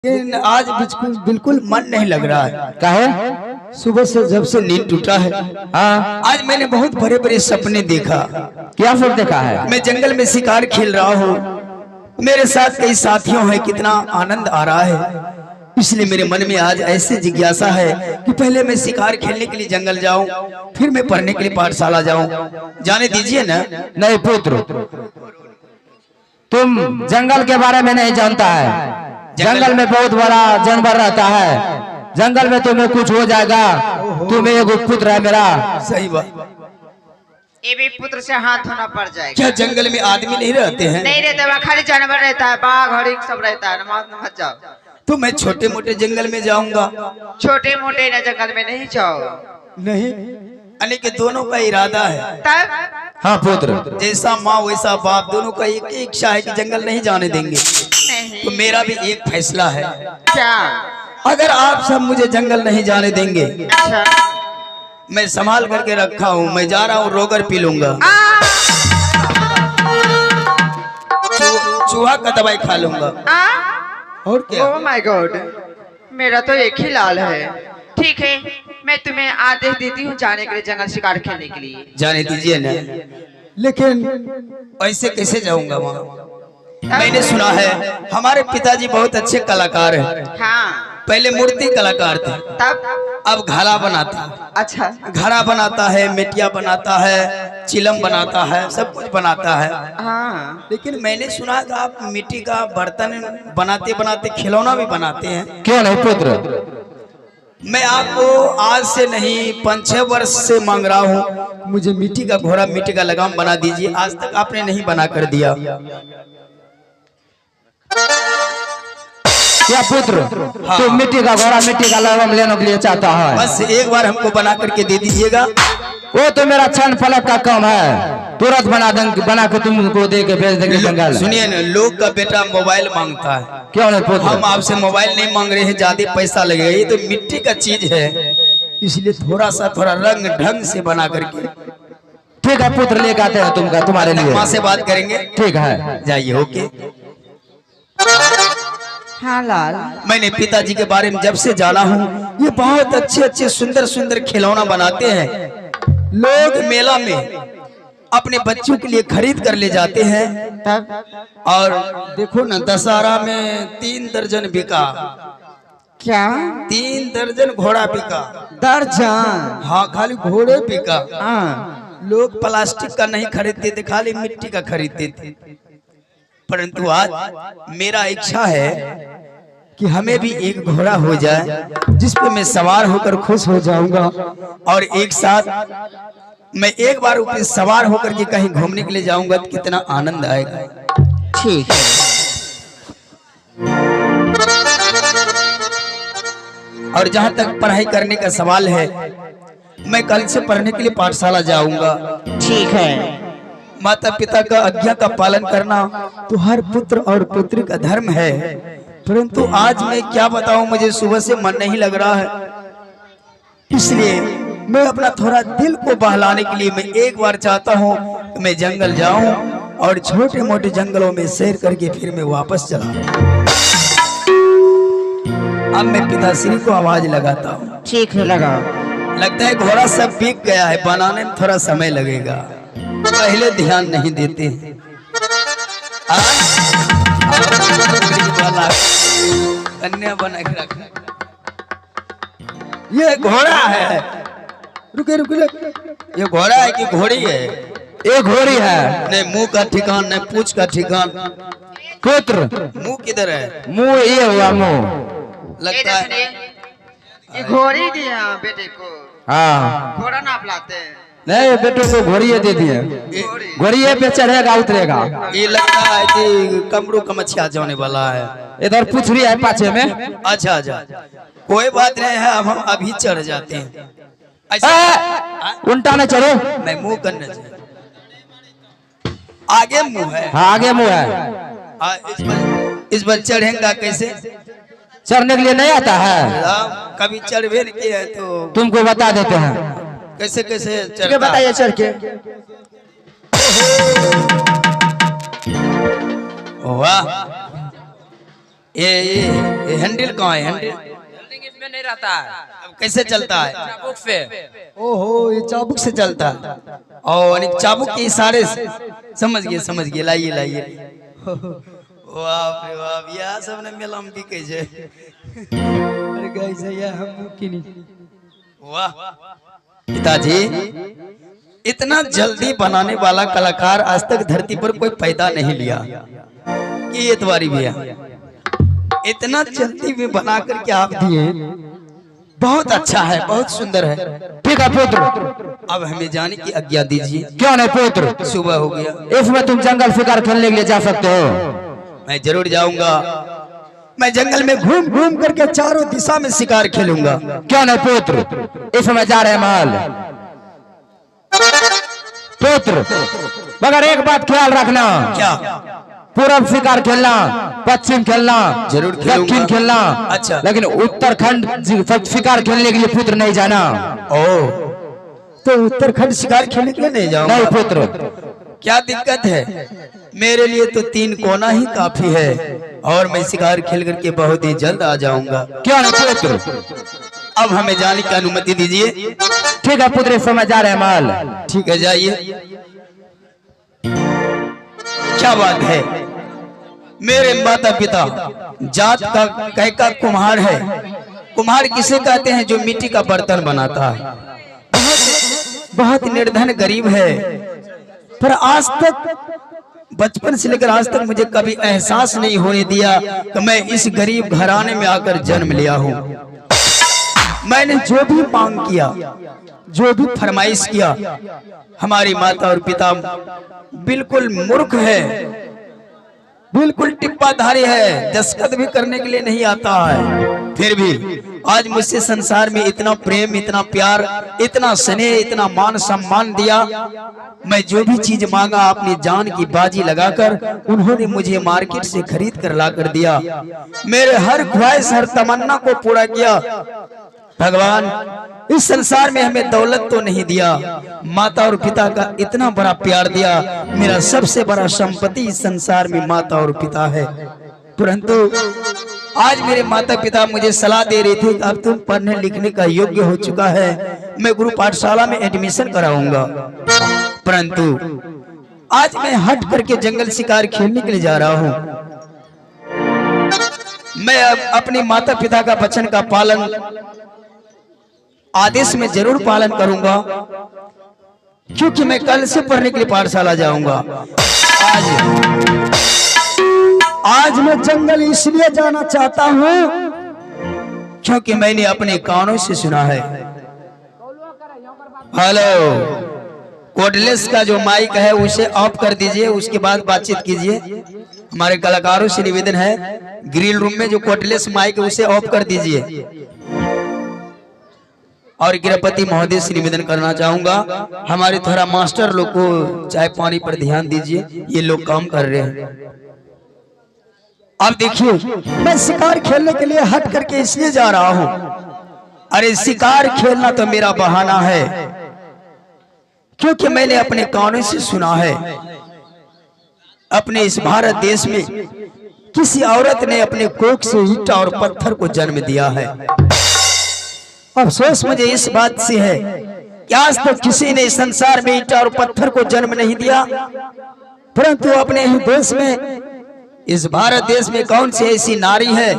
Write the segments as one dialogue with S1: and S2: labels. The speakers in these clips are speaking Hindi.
S1: लेकिन आज बिल्कुल बिल्कुल मन नहीं लग रहा है।
S2: काहे?
S1: सुबह से जब से नींद टूटा है।
S2: हाँ,
S1: आज मैंने बहुत बड़े बड़े सपने देखा।
S2: क्या सब देखा है?
S1: मैं जंगल में शिकार खेल रहा हूँ, मेरे साथ कई साथियों हैं, कितना आनंद आ रहा है। इसलिए मेरे मन में आज ऐसी जिज्ञासा है कि पहले मैं शिकार खेलने के लिए जंगल जाऊं, फिर मैं पढ़ने के लिए पाठशाला जाऊं। जाने दीजिए ना।
S2: नहीं पुत्र, तुम जंगल के बारे में नहीं जानता है। जंगल में बहुत बड़ा जानवर रहता है। जंगल में तुम्हें कुछ हो जाएगा। तुम्हें एक पुत्र है मेरा।
S1: सही बात।
S3: ये भी पुत्र से हाथ धोना पड़ जाएगा।
S1: क्या जंगल में आदमी नहीं रहते हैं?
S3: नहीं रहते, वहाँ खाली जानवर रहता है, बाघ हरिण सब रहता है। मत जाओ।
S1: तो मैं छोटे मोटे जंगल में जाऊंगा।
S3: छोटे मोटे न जंगल में नहीं जाओ।
S1: नहीं, यानी कि दोनों का इरादा है।
S3: तब
S2: हाँ पुत्र,
S1: जैसा माँ वैसा बाप, दोनों का एक इच्छा है कि जंगल नहीं जाने देंगे।
S3: नहीं।
S1: तो मेरा भी एक फैसला है।
S3: क्या?
S1: अगर आप सब मुझे जंगल नहीं जाने देंगे,
S3: अच्छा।
S1: मैं संभाल करके रखा हूँ, मैं जा रहा हूँ, रोगर पी लूंगा, चूहा का दवाई खा लूंगा। और क्या?
S3: ओह माय गॉड, मेरा तो एक ही लाल है। ठीक है, मैं तुम्हें आदेश देती हूँ जाने के लिए, जंगल शिकार खेलने के लिए।
S1: जाने दीजिए ना। लेकिन ऐसे कैसे जाऊंगा वहाँ? मैंने सुना है हमारे पिताजी बहुत अच्छे कलाकार हैं।
S3: हाँ।
S1: पहले मूर्ति कलाकार थे,
S3: तब
S1: अब घड़ा बनाता है।
S3: अच्छा।
S1: घड़ा बनाता है, मेटिया बनाता है, चिलम बनाता है, सब कुछ बनाता है।
S3: हाँ।
S1: लेकिन मैंने सुना कि आप मिट्टी का बर्तन बनाते बनाते खिलौना भी बनाते हैं।
S2: क्यों नहीं पुत्र?
S1: मैं आपको आज से नहीं 5-6 वर्ष से मांग रहा हूँ, मुझे मिट्टी का घोड़ा, मिट्टी का लगाम बना दीजिए। आज तक आपने नहीं बना कर दिया।
S2: क्या पुत्र,
S1: हाँ।
S2: तुम मिट्टी का घोड़ा, मिट्टी का लगाम लेने के लिए चाहता है?
S1: बस एक बार हमको बना करके दे दीजिएगा।
S2: वो तो मेरा क्षण फलक का काम है। तुरंत बना देंगे, बना के तुमको दे के भेज देंगे जंगल।
S1: सुनिए ना, लोग का बेटा मोबाइल मांगता है।
S2: क्यों नहीं पुत्र?
S1: हम आपसे मोबाइल नहीं मांग रहे हैं, ज्यादा पैसा लगेगा। ये तो मिट्टी का चीज है, इसलिए थोड़ा रंग ढंग से बना करके।
S2: ठीक है पुत्र, लेके आते हैं तुमका, तुम्हारे लिए।
S1: माँ से बात करेंगे।
S2: ठीक है,
S1: जाइए। ओके।
S3: हाँ लाल।
S1: मैंने पिताजी के बारे में जब से जाना हूँ, ये बहुत अच्छे अच्छे सुंदर सुंदर खिलौना बनाते हैं। लोग मेला में अपने बच्चों के लिए खरीद कर ले जाते हैं।
S3: तब
S1: और देखो ना, दशहरा में 3 दर्जन बिका।
S3: क्या?
S1: 3 दर्जन घोड़ा बिका।
S3: दर्जन?
S1: हाँ, खाली घोड़े बिका।
S3: हाँ।
S1: लोग प्लास्टिक का नहीं खरीदते थे, खाली मिट्टी का खरीदते थे। परंतु आज मेरा इच्छा है कि हमें भी एक घोड़ा हो जाए, जिस पे मैं सवार होकर खुश हो जाऊंगा, और एक साथ मैं एक बार ऊपर सवार होकर के कहीं घूमने के लिए जाऊंगा तो कितना आनंद आएगा।
S3: ठीक है।
S1: और जहां तक पढ़ाई करने का सवाल है, मैं कल से पढ़ने के लिए पाठशाला जाऊंगा।
S3: ठीक है।
S1: माता पिता का आज्ञा का पालन करना तो हर पुत्र और पुत्री का धर्म है। परंतु आज मैं क्या बताऊं, मुझे सुबह से मन नहीं लग रहा है। इसलिए मैं अपना थोड़ा दिल को बहलाने के लिए मैं एक बार चाहता हूं कि मैं जंगल जाऊं और छोटे मोटे जंगलों में सैर करके फिर मैं वापस चला। अब मैं पिताश्री को आवाज लगाता हूँ।
S3: ठीक है, लगाओ।
S1: लगता है घोड़ा सब बिक गया है, बनाने में थोड़ा समय लगेगा, पहले ध्यान नहीं देते हैं। कन्या बना के रखना। ये घोड़ा है। रुके रुके, ये घोड़ा है कि घोड़ी है?
S2: एक घोड़ी है।
S1: नहीं मुंह का ठिकान, नहीं पूछ का ठिकान।
S2: पुत्र,
S1: मुंह किधर है?
S2: मुंह ये हुआ मुंह।
S1: लगता है
S3: ये घोड़ी दिया बेटे को।
S2: हाँ,
S3: घोड़ा नाप लाते हैं।
S2: नहीं बेटो को घोड़िए दे दिए। घोड़िए पे चढ़ेगा उतरेगा।
S1: ये लगता है कि कमरू कमछिया जाने वाला है।
S2: इधर पूछ रही है पाछे में।
S1: अच्छा अच्छा, कोई बात नहीं है, अब हम अभी चढ़ जाते हैं। ऐसा
S2: उल्टा न चढ़ो।
S1: नहीं, मुंह करना चाहिए। आगे मुंह है।
S2: हाँ, आगे मुंह है।
S1: इस पर चढ़ेगा कैसे?
S2: चढ़ने के लिए नहीं आता है।
S1: कभी चढ़वे नहीं किया है तो
S2: तुमको बता देते हैं
S1: कैसे कैसे
S3: चढ़ता? बताइए चढ़ के।
S1: वाह, ये हैंडल कहाँ है? हैंडल
S2: इसमें नहीं रहता है,
S1: अब कैसे चलता है?
S2: चाबुक से।
S1: ओहो, ये चाबुक से चलता है। और चाबुक के इशारे से। समझ गए। लाइए वाह रे वाह, यह सब ने मेला में बिके छै। अरे गाइस यह हम की नहीं। वाह पिताजी, इतना जल्दी बनाने वाला कलाकार आज तक धरती पर कोई पैदा नहीं लिया। ये तुम्हारी भैया इतना जल्दी में बना करके आप दिए, बहुत अच्छा है, बहुत सुंदर है।
S2: ठीक है पुत्र,
S1: अब हमें जाने की आज्ञा दीजिए।
S2: क्यों नहीं पुत्र,
S1: सुबह हो गया,
S2: इसमें तुम जंगल शिकार खेलने के लिए जा सकते हो।
S1: मैं जरूर जाऊंगा। मैं जंगल में घूम घूम करके चारों दिशा में शिकार खेलूंगा।
S2: क्यों नहीं पुत्र, इस समय जा रहे हैं महल। पुत्र मगर एक बात ख्याल रखना।
S1: क्या?
S2: पूरब शिकार खेलना, पश्चिम खेलना,
S1: जरूर खेलूंगा।
S2: दक्षिण खेलना।
S1: अच्छा।
S2: लेकिन उत्तराखंड शिकार खेलने के लिए पुत्र नहीं जाना।
S1: ओ, तो उत्तराखंड शिकार खेलने के लिए नहीं जाऊंगा?
S2: नहीं पुत्र।
S1: क्या दिक्कत है? मेरे लिए तो 3 कोना ही काफी है और मैं शिकार खेल करके बहुत ही जल्द आ जाऊंगा।
S2: क्यों नहीं पुत्र,
S1: अब हमें जाने की अनुमति दीजिए।
S2: ठीक है पुत्र, इस समय जा रहे हैं महल।
S1: ठीक है, जाइए। क्या बात है, मेरे माता पिता जात का कैका कुम्हार है। कुम्हार किसे कहते हैं? जो मिट्टी का बर्तन बनाता है। बहुत निर्धन गरीब है, पर आज तक बचपन से लेकर आज तक मुझे कभी एहसास नहीं होने दिया कि मैं इस गरीब घराने में आकर जन्म लिया हूँ। मैंने जो भी मांग किया, जो भी फरमाइश किया, हमारी माता और पिता बिल्कुल मूर्ख है, बिल्कुल टिप्पाधारी है, दस्तखत भी करने के लिए नहीं आता है। फिर भी आज मुझसे संसार में इतना प्रेम, इतना प्यार, इतना स्नेह, इतना मान सम्मान दिया। मैं जो भी चीज मांगा अपनी जान की बाजी लगाकर उन्होंने मुझे मार्केट से खरीद कर ला कर दिया। मेरे हर ख्वाहिश, हर तमन्ना को पूरा किया। भगवान, इस संसार में हमें दौलत तो नहीं दिया, माता और पिता का इतना बड़ा प्यार दिया। मेरा सबसे बड़ा संपत्ति इस संसार में माता और पिता है। परंतु आज मेरे माता पिता मुझे सलाह दे रहे थे, अब तुम पढ़ने लिखने का योग्य हो चुका है, मैं गुरु पाठशाला में एडमिशन कराऊंगा। परंतु आज मैं हट करके जंगल शिकार खेलने के लिए जा रहा हूँ। मैं अब अपने माता पिता का वचन का पालन, आदेश में जरूर पालन करूंगा, क्योंकि मैं कल से पढ़ने के लिए पाठशाला जाऊंगा। आज मैं जंगल इसलिए जाना चाहता हूं क्योंकि मैंने अपने कानों से सुना है। हेलो, कोडलेस का जो माइक है उसे ऑफ कर दीजिए, उसके बाद बातचीत कीजिए। हमारे कलाकारों से निवेदन है, ग्रिल रूम में जो कोडलेस माइक है उसे ऑफ कर दीजिए। और गृहपति महोदय से निवेदन करना चाहूंगा, हमारे थोड़ा मास्टर लोग को चाय पानी पर ध्यान दीजिए, ये लोग काम कर रहे हैं। अब देखिए, मैं शिकार खेलने के लिए हट करके इसलिए जा रहा हूं। अरे शिकार खेलना तो मेरा बहाना है, क्योंकि मैंने अपने कानों से सुना है अपने इस भारत देश में किसी औरत ने अपने कोख से ईंट और पत्थर को जन्म दिया है। अफसोस मुझे इस बात से है कि आज तक किसी ने इस संसार में ईंट और पत्थर को जन्म नहीं दिया, परंतु अपने ही देश में, इस भारत देश में कौन सी ऐसी नारी है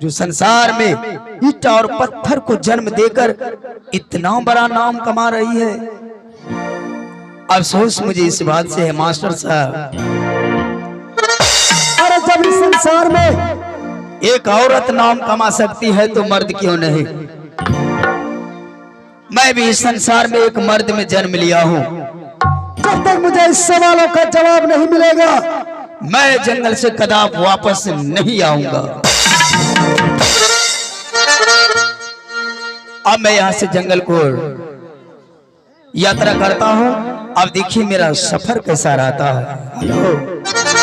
S1: जो संसार में ईंट और पत्थर को जन्म देकर इतना बड़ा नाम कमा रही है। अफसोस मुझे इस बात से है मास्टर साहब। अरे जब इस संसार में एक औरत नाम कमा सकती है तो मर्द क्यों नहीं? मैं भी इस संसार में एक मर्द में जन्म लिया हूं। जब तक मुझे इस सवालों का जवाब नहीं मिलेगा, मैं जंगल से कदाप वापस नहीं आऊंगा। अब मैं यहां से जंगल को यात्रा करता हूं। अब देखिए मेरा सफर कैसा रहता है। हेलो।